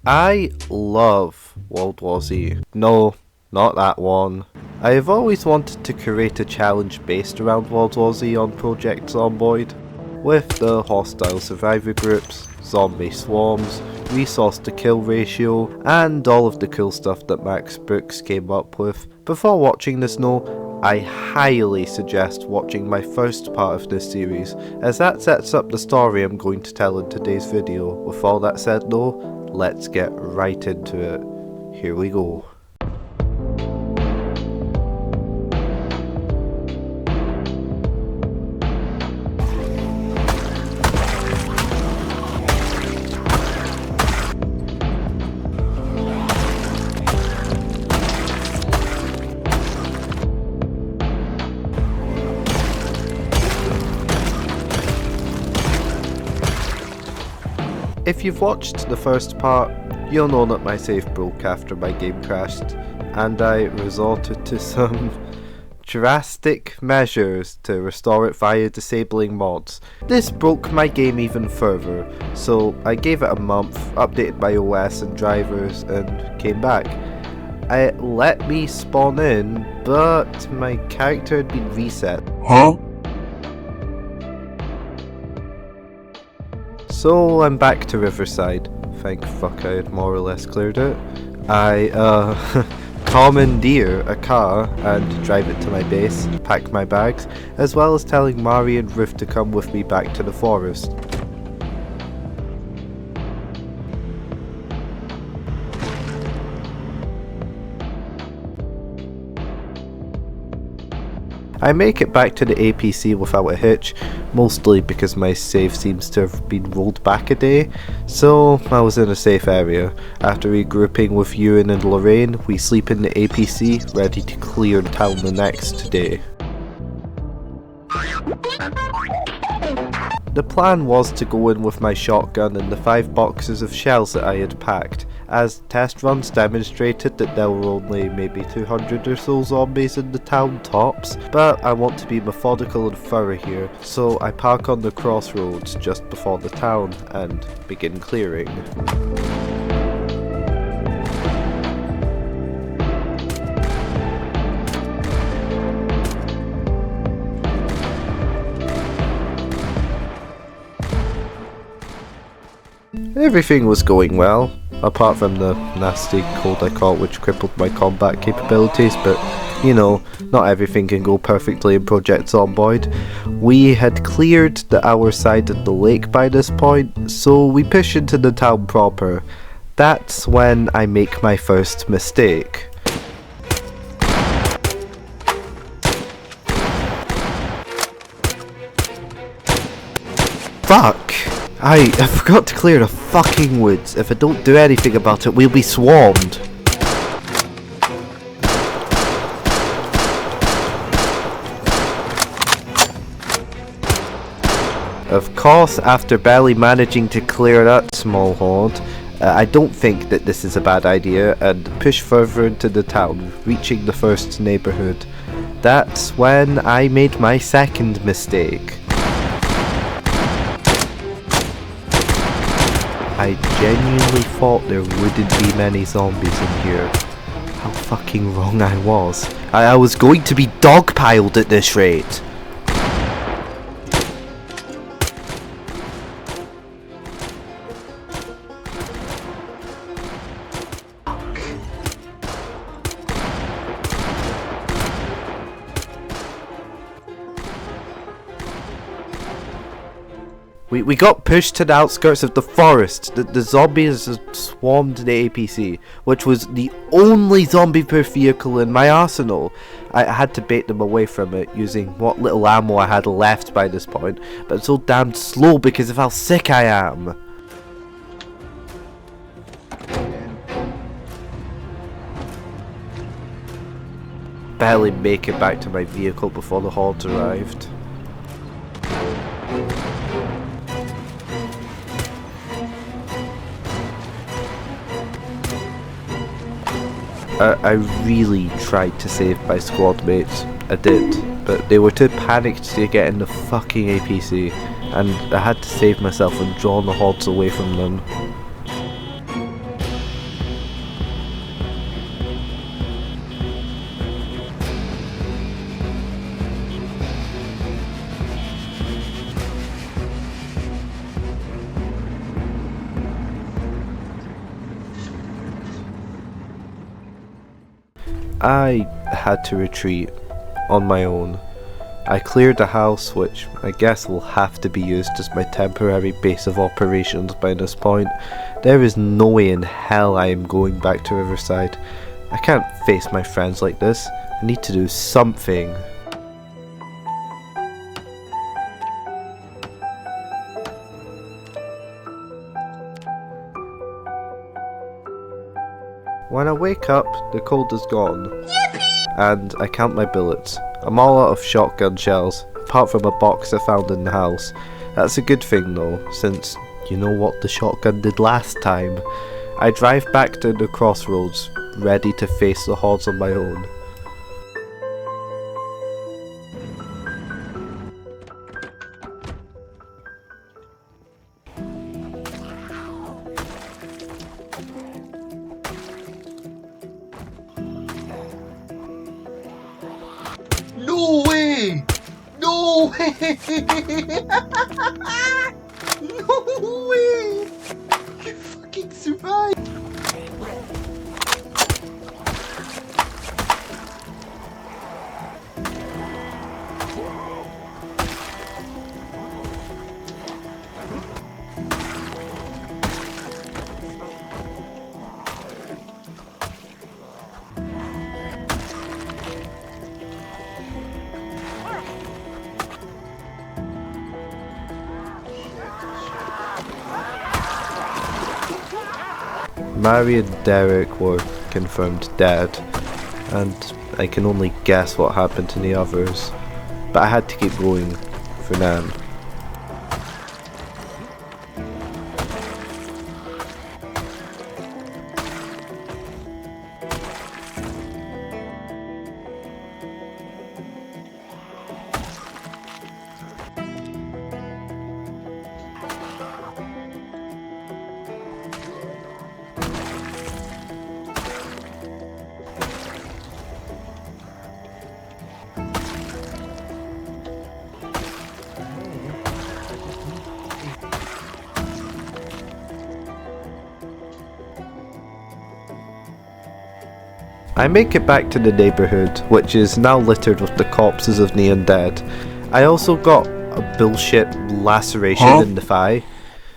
I love World War Z. No, not that one. I have always wanted to create a challenge based around World War Z on Project Zomboid, with the hostile survivor groups, zombie swarms, resource to kill ratio, and all of the cool stuff that Max Brooks came up with. Before watching this I highly suggest watching my first part of this series, as that sets up the story I'm going to tell in today's video. With all that said let's get right into it. Here we go. If you've watched the first part, you'll know that my save broke after my game crashed, and I resorted to some drastic measures to restore it via disabling mods. This broke my game even further, so I gave it a month, updated my OS and drivers, and came back. It let me spawn in, but my character had been reset. Huh? So I'm back to Riverside. Thank fuck I had more or less cleared it. I commandeer a car and drive it to my base, pack my bags, as well as telling Mari and Riff to come with me back to the forest. I make it back to the APC without a hitch, mostly because my save seems to have been rolled back a day, so I was in a safe area. After regrouping with Ewan and Lorraine, we sleep in the APC, ready to clear the town the next day. The plan was to go in with my shotgun and the 5 boxes of shells that I had packed, as test runs demonstrated that there were only maybe 200 or so zombies in the town tops, but I want to be methodical and thorough here, so I park on the crossroads just before the town and begin clearing. Everything was going well, apart from the nasty cold I caught which crippled my combat capabilities, but you know, not everything can go perfectly in Project Zomboid. We had cleared our side of the lake by this point, so we push into the town proper. That's when I make my first mistake. Fuck! I forgot to clear the fucking woods. If I don't do anything about it, we'll be swarmed. Of course, after barely managing to clear that small horde, I don't think that this is a bad idea, and push further into the town, reaching the first neighbourhood. That's when I made my second mistake. I genuinely thought there wouldn't be many zombies in here. How fucking wrong I was. I was going to be dogpiled at this rate. We got pushed to the outskirts of the forest. The zombies swarmed the APC, which was the only zombie-proof vehicle in my arsenal. I had to bait them away from it using what little ammo I had left by this point, but it's so damn slow because of how sick I am. Barely make it back to my vehicle before the hordes arrived. I really tried to save my squad mates. I did, but they were too panicked to get in the fucking APC, and I had to save myself and draw the hordes away from them. I had to retreat on my own. I cleared the house, which I guess will have to be used as my temporary base of operations by this point. There is no way in hell I am going back to Riverside. I can't face my friends like this. I need to do something. When I wake up, the cold is gone. Yippee! And I count my bullets. I'm all out of shotgun shells, apart from a box I found in the house. That's a good thing though, since you know what the shotgun did last time. I drive back to the crossroads, ready to face the hordes on my own. No way! No way! No way! You fucking survived! Mary and Derek were confirmed dead, and I can only guess what happened to the others, but I had to keep going for now. I make it back to the neighbourhood, which is now littered with the corpses of the undead. I also got a bullshit laceration in the thigh.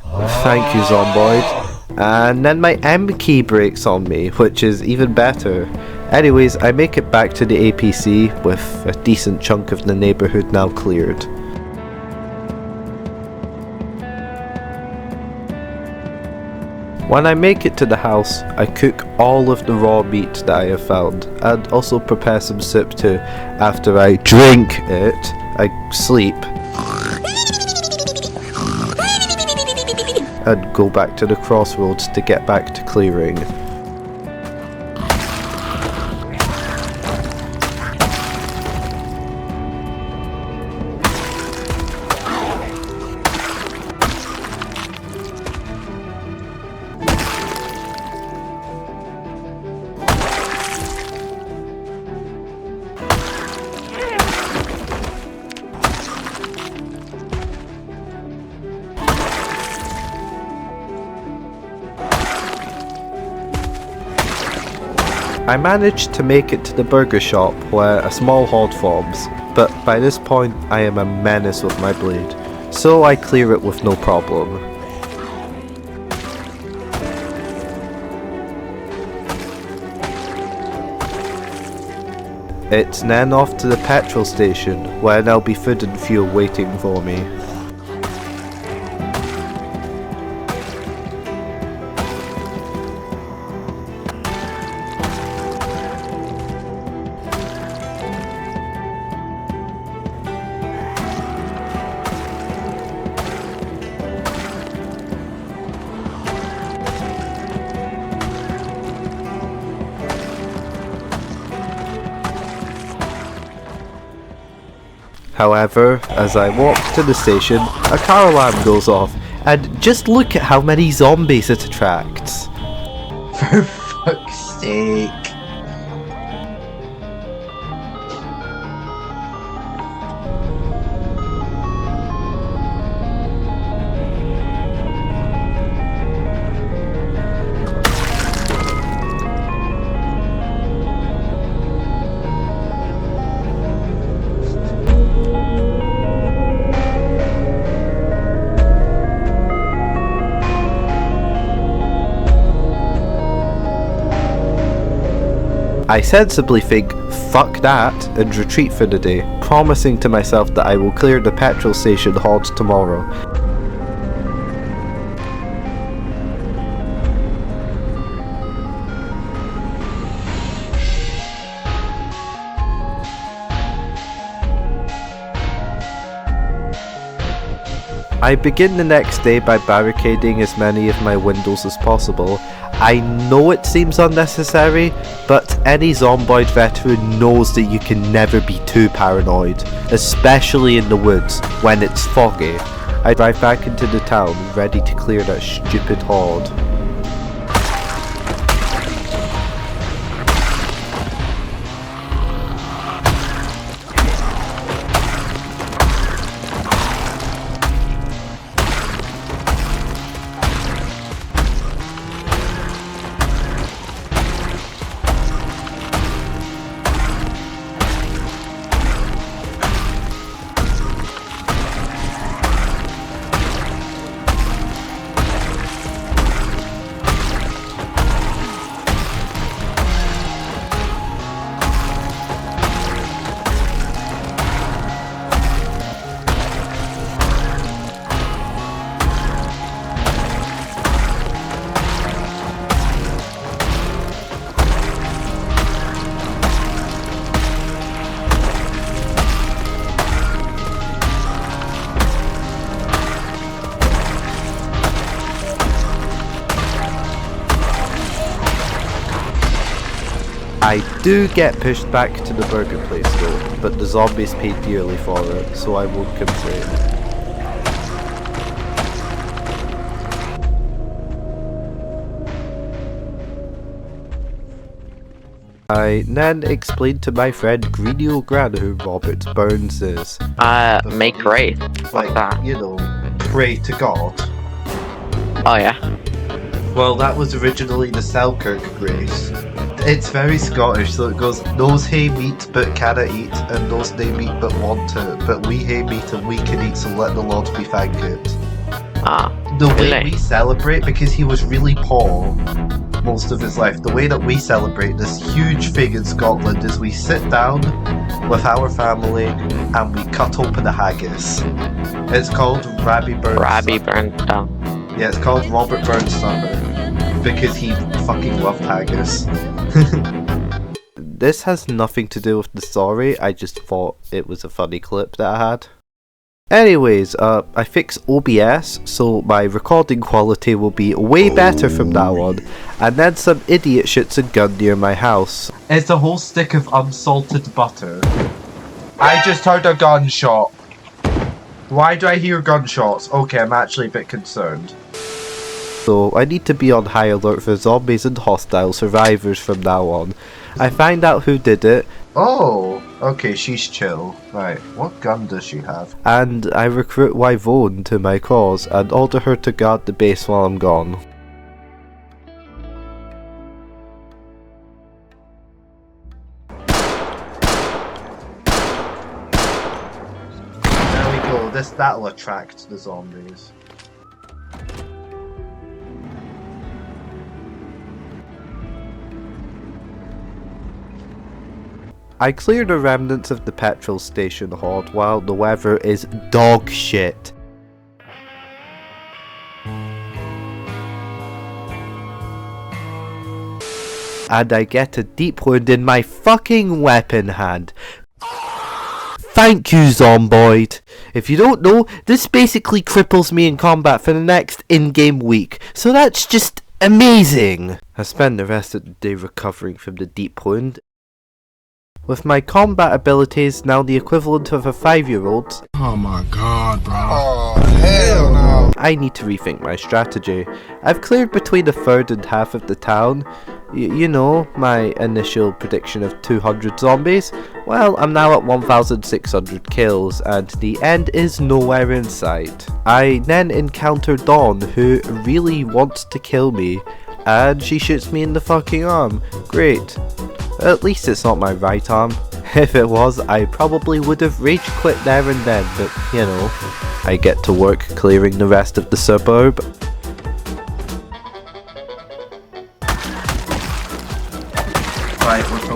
Thank you, Zomboid. And then my M key breaks on me, which is even better. Anyways, I make it back to the APC with a decent chunk of the neighbourhood now cleared. When I make it to the house, I cook all of the raw meat that I have found, and also prepare some soup too. After I drink it, I sleep, and go back to the crossroads to get back to clearing. I managed to make it to the burger shop where a small horde forms, but by this point I am a menace with my blade, so I clear it with no problem. It's then off to the petrol station, where there'll be food and fuel waiting for me. However, as I walk to the station, a car alarm goes off, and just look at how many zombies it attracts. For fuck's sake. I sensibly think, fuck that, and retreat for the day, promising to myself that I will clear the petrol station hordes tomorrow. I begin the next day by barricading as many of my windows as possible. I know it seems unnecessary, but any Zomboid veteran knows that you can never be too paranoid, especially in the woods when it's foggy. I drive back into the town ready to clear that stupid horde. I do get pushed back to the burger place though, but the zombies paid dearly for it, so I won't complain. I then explained to my friend Greedy O'Gran who Robert Burns is. Make raid. What's that? You know, pray to God. Oh yeah. Well, that was originally the Selkirk grace. It's very Scottish, so it goes, those hae meat but canna eat, and those nae meat but want to, but we hae meat and we can eat, so let the Lord be thanked. The way we celebrate, because he was really poor most of his life, the way that we celebrate this huge thing in Scotland is we sit down with our family and we cut open a haggis. It's called Rabbi Burns. Yeah, it's called Robert Burns Summer, because he fucking loved haggis. This has nothing to do with the story, I just thought it was a funny clip that I had. Anyways, I fixed OBS, so my recording quality will be way better from now on, and then some idiot shoots a gun near my house. It's a whole stick of unsalted butter. I just heard a gunshot. Why do I hear gunshots? Okay, I'm actually a bit concerned. So I need to be on high alert for zombies and hostile survivors from now on. I find out who did it. Oh, okay, she's chill. Right, what gun does she have? And I recruit Wyvone to my cause and order her to guard the base while I'm gone. There we go, that'll attract the zombies. I cleared the remnants of the petrol station horde while the weather is dog shit. And I get a deep wound in my fucking weapon hand. Thank you, Zomboid. If you don't know, this basically cripples me in combat for the next in-game week, so that's just amazing. I spend the rest of the day recovering from the deep wound. With my combat abilities now the equivalent of a 5-year-old's. Oh my god, bro. Oh, hell no. I need to rethink my strategy. I've cleared between a third and half of the town. You know, my initial prediction of 200 zombies. Well, I'm now at 1,600 kills, and the end is nowhere in sight. I then encounter Dawn, who really wants to kill me, and she shoots me in the fucking arm. Great. At least it's not my right arm. If it was, I probably would have rage quit there and then, but you know, I get to work clearing the rest of the suburb. Right, we're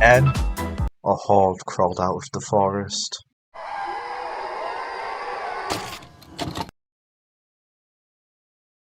And a horde crawled out of the forest.